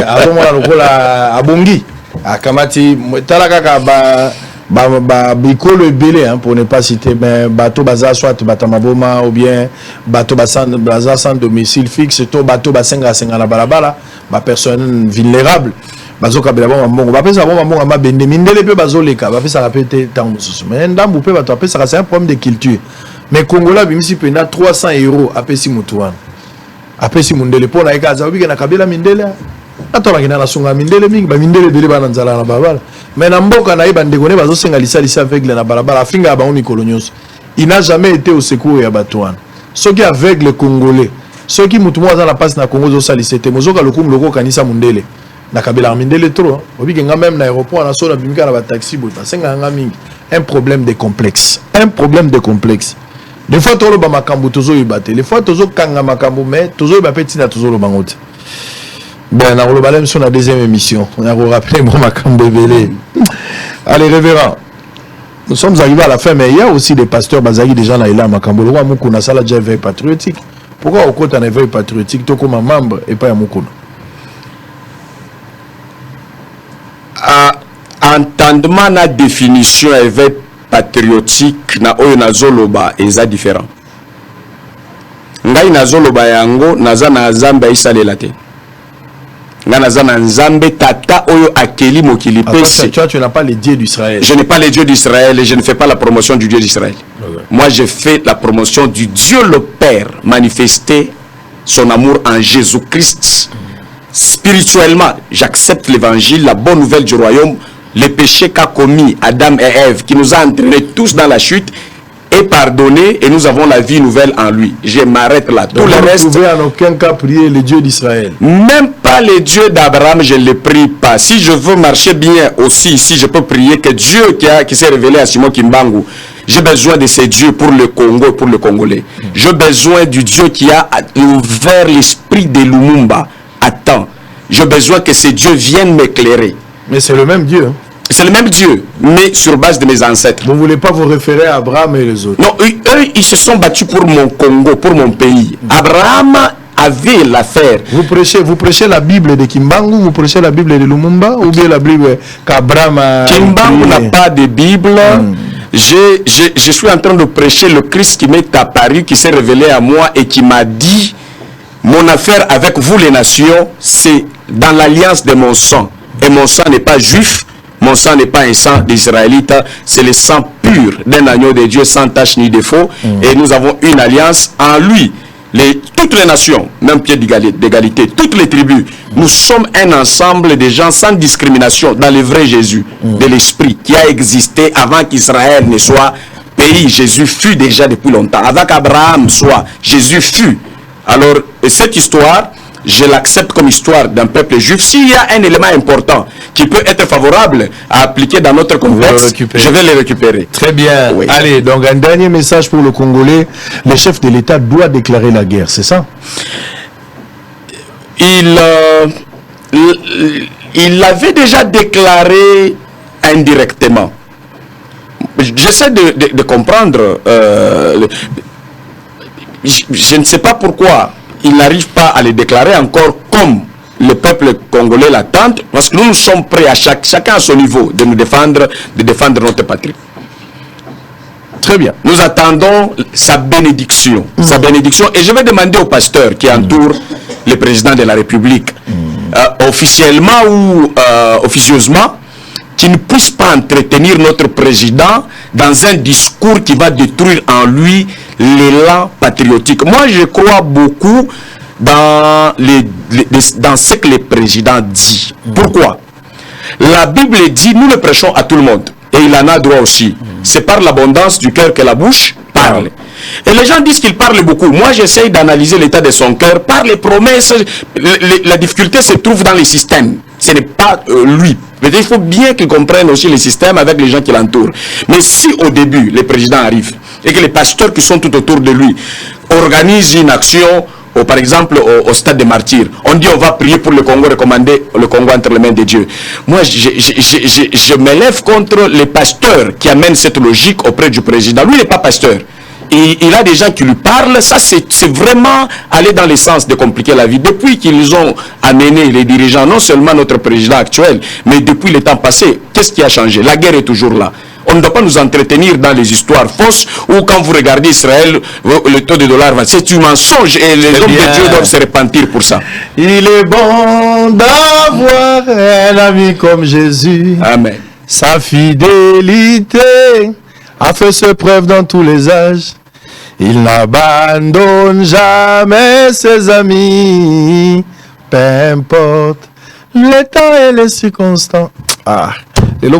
[SPEAKER 1] abomona lokola abongi. Akamati talaka ba bikolo ebele hein, pour ne pas citer, mais bateau baza soit batamaboma ou bien bateau baza sans domicile fixe, to bateau basenga na balabala, ba personne vulnérable bazo kabela bon mbongo ba pesa bon mbongo ma bende mindele pe bazo leka ba pesa rapete tango susu mais ndambu pe bato pesa c'est un problème de culture. Mais Congola bimisi pena 300 € apesi mutuana apesi mundele pona ekaza obike na kabela mindele atona kina na sunga mindele mingi ba mindele bele bana nzala na babala. Mais na mboka na ibande kone bazo senga lisa aveugle na balabala afinga ba oni kolonyos. Il n'a jamais été au secours ya batouane. Ceux qui aveugle congolais, ceux qui mutumo za na passe na Congo zo salisete mozoka lokumu loko kanisa mundele. nakabela mindele trop obi kenga même na aéroport na so na bimika na ba taxi bota senga nga mingi un problème de complexe des fois tolo ba makambo tozo yibate les fois tozo kanga makambo mais tozo ba petit na tozo lo bangote ben na lo balem sur la deuxième émission on a rappelé mon makambo belé. Allez révérend, nous sommes arrivés à la fin mais il y a aussi des pasteurs bazaki déjà na ila makambo lo muko na sala déjà veille patriotique. Pourquoi au côté na veille patriotique to comme membre et pas ya mukono?
[SPEAKER 2] Entendement na définition éveil patriotique na oyo na zoloba eza différent. Ngai na zoloba yango naza na Nzambe isalela te. Nga naza na Nzambe tata oyo akeli mokili pesi.
[SPEAKER 1] Tu n'as pas les dieux d'Israël.
[SPEAKER 2] Je n'ai pas les dieux d'Israël et je ne fais pas la promotion du Dieu d'Israël. Okay. Moi je fais la promotion du Dieu le Père manifester son amour en Jésus-Christ. Spirituellement, j'accepte l'évangile, la bonne nouvelle du royaume. Le péché qu'a commis Adam et Ève, qui nous a entraînés tous dans la chute, est pardonné et nous avons la vie nouvelle en lui. Je m'arrête là.
[SPEAKER 1] Tout le reste. Vous ne pouvez en aucun cas prier les dieux d'Israël.
[SPEAKER 2] Même pas les dieux d'Abraham, je ne les prie pas. Si je veux marcher bien aussi ici, je peux prier que Dieu qui s'est révélé à Simon Kimbangu. J'ai besoin de ces dieux pour le Congo et pour le Congolais. J'ai besoin du Dieu qui a ouvert l'esprit de Lumumba. Attends, j'ai besoin que ces dieux viennent m'éclairer.
[SPEAKER 1] Mais c'est le même Dieu.
[SPEAKER 2] C'est le même Dieu, mais sur base de mes ancêtres.
[SPEAKER 1] Vous ne voulez pas vous référer à Abraham et les autres?
[SPEAKER 2] Non, eux, ils se sont battus pour mon Congo, pour mon pays. Abraham avait l'affaire.
[SPEAKER 1] Vous prêchez la Bible de Kimbangu, vous prêchez la Bible de Lumumba, ou bien la Bible qu'Abraham a...
[SPEAKER 2] Kimbangu n'a pas de Bible. Je suis en train de prêcher le Christ qui m'est apparu, qui s'est révélé à moi et qui m'a dit: mon affaire avec vous les nations, c'est dans l'alliance de mon sang. Et mon sang n'est pas juif. Mon sang n'est pas un sang d'Israélite, c'est le sang pur d'un agneau de Dieu sans tache ni défaut. Et nous avons une alliance en lui. Toutes les nations, même pied d'égalité, toutes les tribus, nous sommes un ensemble de gens sans discrimination dans le vrai Jésus, de l'Esprit qui a existé avant qu'Israël ne soit pays. Jésus fut déjà depuis longtemps. Avant qu'Abraham soit, Jésus fut. Alors, cette histoire, je l'accepte comme histoire d'un peuple juif. S'il y a un élément important qui peut être favorable à appliquer dans notre contexte, je vais le récupérer.
[SPEAKER 1] Très bien. Oui. Allez, donc un dernier message pour le Congolais. Le chef de l'État doit déclarer la guerre, c'est ça?
[SPEAKER 2] Il l'avait déjà déclaré indirectement. J'essaie de comprendre. Je ne sais pas pourquoi il n'arrive pas à les déclarer encore comme le peuple congolais l'attend, parce que nous sommes prêts à chacun à son niveau de nous défendre, de défendre notre patrie.
[SPEAKER 1] Très bien.
[SPEAKER 2] Nous attendons sa bénédiction. Sa bénédiction. Et je vais demander au pasteur qui entoure le président de la République, officiellement ou officieusement, qui ne puisse pas entretenir notre président dans un discours qui va détruire en lui l'élan patriotique. Moi, je crois beaucoup dans ce que le président dit. Pourquoi? La Bible dit, nous le prêchons à tout le monde. Et il en a droit aussi. C'est par l'abondance du cœur que la bouche parle. Et les gens disent qu'il parle beaucoup. Moi, j'essaye d'analyser l'état de son cœur par les promesses. La difficulté se trouve dans les systèmes. Ce n'est pas lui. Mais il faut bien qu'il comprenne aussi les systèmes avec les gens qui l'entourent. Mais si au début, le président arrive et que les pasteurs qui sont tout autour de lui organisent une action, par exemple au stade des martyrs, on dit on va prier pour le Congo, recommander le Congo entre les mains de Dieu. Moi, je m'élève contre les pasteurs qui amènent cette logique auprès du président. Lui, il n'est pas pasteur. Et il a des gens qui lui parlent. Ça, c'est vraiment aller dans le sens de compliquer la vie. Depuis qu'ils ont amené les dirigeants, non seulement notre président actuel, mais depuis le temps passé, qu'est-ce qui a changé? La guerre est toujours là. On ne doit pas nous entretenir dans les histoires fausses où quand vous regardez Israël, le taux de dollar va. C'est un mensonge et les hommes de Dieu doivent se repentir pour ça.
[SPEAKER 1] Il est bon d'avoir un ami comme Jésus.
[SPEAKER 2] Amen.
[SPEAKER 1] Sa fidélité a fait ses preuves dans tous les âges. Il n'abandonne jamais ses amis. Peu importe le temps et les circonstances. Ah. Mais il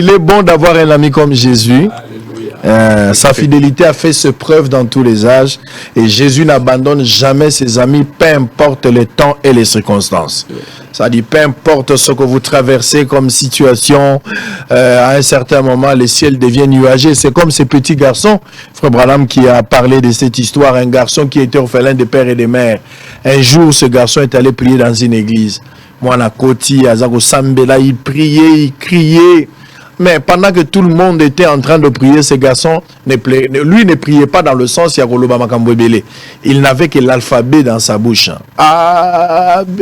[SPEAKER 1] est bon d'avoir un ami comme Jésus.
[SPEAKER 2] Alléluia.
[SPEAKER 1] Sa fidélité a fait ses preuves dans tous les âges et Jésus n'abandonne jamais ses amis, peu importe les temps et les circonstances. Ça dit, peu importe ce que vous traversez comme situation, à un certain moment, le ciel devient nuagé. C'est comme ces petits garçons, Frère Branham qui a parlé de cette histoire, un garçon qui était orphelin de père et de mère. Un jour, ce garçon est allé prier dans une église. Moi, na Koti, Azako Sambela, il priait, il criait. Mais pendant que tout le monde était en train de prier, ce garçon, lui ne priait pas dans le sens Yakoloba Makambwebele. Il n'avait que l'alphabet dans sa bouche. A, B,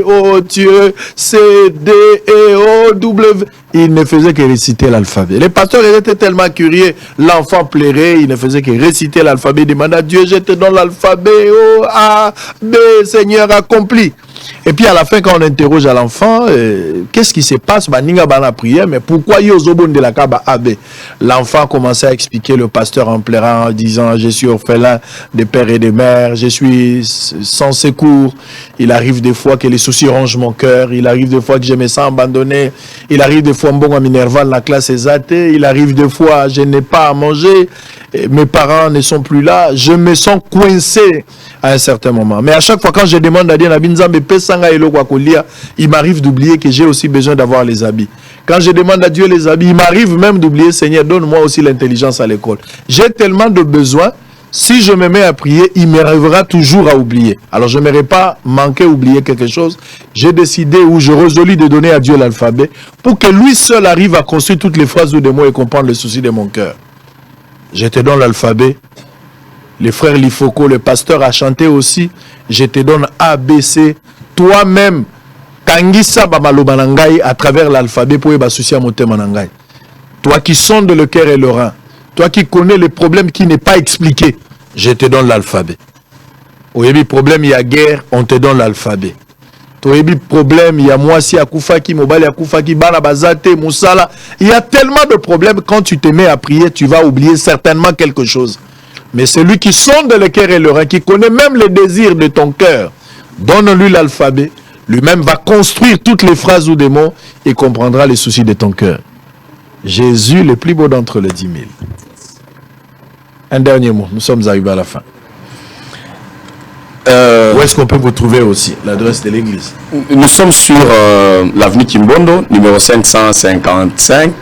[SPEAKER 1] O, Dieu, C, D, E, O, W. Il ne faisait que réciter l'alphabet. Les pasteurs étaient tellement curieux. L'enfant pleurait, il ne faisait que réciter l'alphabet. Il demandait à Dieu, je te donne l'alphabet. O, A, B, Seigneur, accompli. Et puis à la fin, quand on interroge à l'enfant, qu'est-ce qui se passe? Ninga bana prière, mais pourquoi Yozobon de la Kaba AB? L'enfant commençait à expliquer, le pasteur en pleurant, en disant, je suis orphelin de père et de mère, je suis sans secours. Il arrive des fois que les soucis rongent mon cœur, il arrive des fois que je me sens abandonné, il arrive des fois bon à Minerval, la classe est zatée, il arrive des fois je n'ai pas à manger, mes parents ne sont plus là, je me sens coincé à un certain moment. Mais à chaque fois quand je demande à Dieu, il m'arrive d'oublier que j'ai aussi besoin d'avoir les habits. Quand je demande à Dieu les habits, il m'arrive même d'oublier, Seigneur, donne-moi aussi l'intelligence à l'école. J'ai tellement de besoins, si je me mets à prier, il m'arrivera toujours à oublier. Alors je n'aimerais pas manquer, oublier quelque chose. J'ai décidé ou je résolus de donner à Dieu l'alphabet pour que lui seul arrive à construire toutes les phrases ou des mots et comprendre les soucis de mon cœur. Je te donne l'alphabet. Les frères Lifoko, le pasteur a chanté aussi. Je te donne A, B, C. Toi-même, Kangisa Bamalobanangai à travers l'alphabet pour y souci à Motemanangai. Toi qui sondes le cœur et le rein. Toi qui connais le problème qui n'est pas expliqué. Je te donne l'alphabet. Au début, problème, il y a guerre, on te donne l'alphabet. Au début, problème, il y a Moisi Akoufaki, Mobali Akoufaki, Bana Bazate, Moussala. Il y a tellement de problèmes. Quand tu te mets à prier, tu vas oublier certainement quelque chose. Mais celui qui sonde le cœur et le rein, qui connaît même les désirs de ton cœur, donne-lui l'alphabet. Lui-même va construire toutes les phrases ou des mots et comprendra les soucis de ton cœur. Jésus, le plus beau d'entre les 10 000. Un dernier mot, nous sommes arrivés à la fin. Où est-ce qu'on peut vous trouver aussi, l'adresse de l'église?
[SPEAKER 2] Nous sommes sur l'avenue Kimbondo, numéro 555,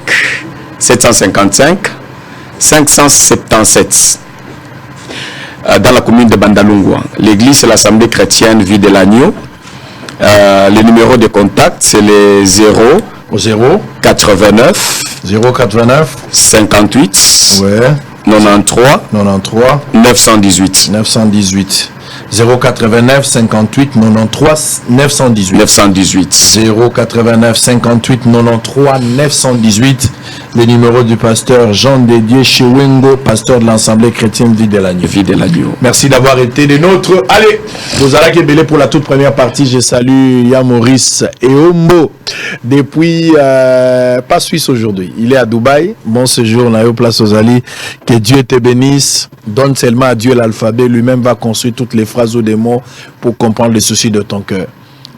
[SPEAKER 2] 577. Dans la commune de Bandalungwa. L'église, c'est l'Assemblée chrétienne Vie de l'Agneau. Le numéro de contact, c'est les 89 58 93 918
[SPEAKER 1] 089 58 93 918 089 58 93 918. Le numéro du pasteur Jean Dédié Chiwengo, pasteur de l'Assemblée chrétienne Vie de l'Agneau. Merci d'avoir été des nôtres. Allez, vous allez belé pour la toute première partie. Je salue Maurice et Ombo depuis pas Suisse aujourd'hui. Il est à Dubaï. Bon séjour, Nayo Place aux Ali. Que Dieu te bénisse. Donne seulement à Dieu l'alphabet. Lui-même va construire toutes les phrases ou des mots pour comprendre les soucis de ton cœur.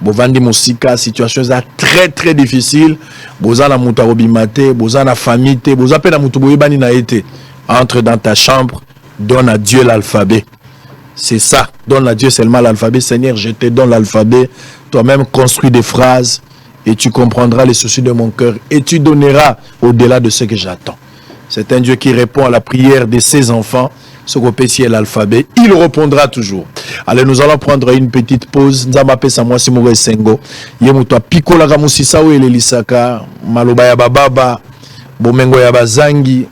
[SPEAKER 1] Bovandi Moussika, situation très très difficile. Bozana Moutarobimate, Bozana famille, Bozapena Moutoboyebani na été. Entre dans ta chambre, donne à Dieu l'alphabet. C'est ça, donne à Dieu seulement l'alphabet. Seigneur, je te donne l'alphabet. Toi-même construis des phrases et tu comprendras les soucis de mon cœur et tu donneras au-delà de ce que j'attends. C'est un Dieu qui répond à la prière de ses enfants. Ce qu'on peut essayer l'alphabet, il répondra toujours. Allez, nous allons prendre une petite pause. Nzambape Samoa Simogo Sengo. Yemuto Pikola Gamusisa ou Elelisaka. Maloba ya bababa. Bomengo ya bazangi.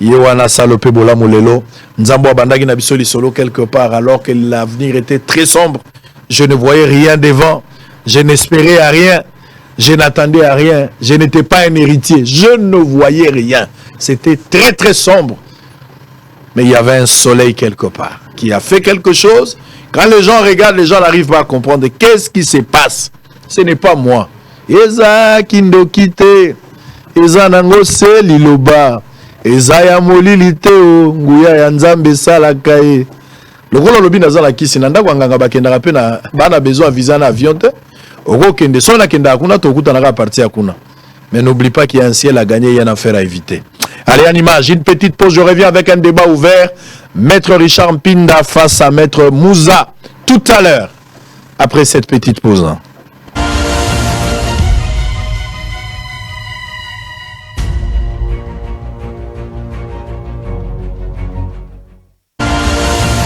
[SPEAKER 1] Yewana salope bola molelo. Nzambo abandagi na biso lisolo quelque part alors que l'avenir était très sombre. Je ne voyais rien devant. Je n'espérais à rien. Je n'attendais à rien. Je n'étais pas un héritier. Je ne voyais rien. C'était très très sombre. Mais il y avait un soleil quelque part qui a fait quelque chose. Quand les gens regardent, les gens n'arrivent pas à comprendre qu'est-ce qui se passe. Ce n'est pas moi. Eza kindokite, eza nangose liloba, eza ya moliliteo, nguya ya nzambe salakaye. Lokolo lobi nazala kisi nanda kwanganga bakenda pe na bana besoin visa na avion te. Oko kende sona kenda kuna tokuta na partir kuna. Mais n'oublie pas qu'il y a un ciel à gagner, il y a une affaire à éviter. Allez, en image, une petite pause. Je reviens avec un débat ouvert. Maître Richard Mpinda face à Maître Moussa tout à l'heure, après cette petite pause.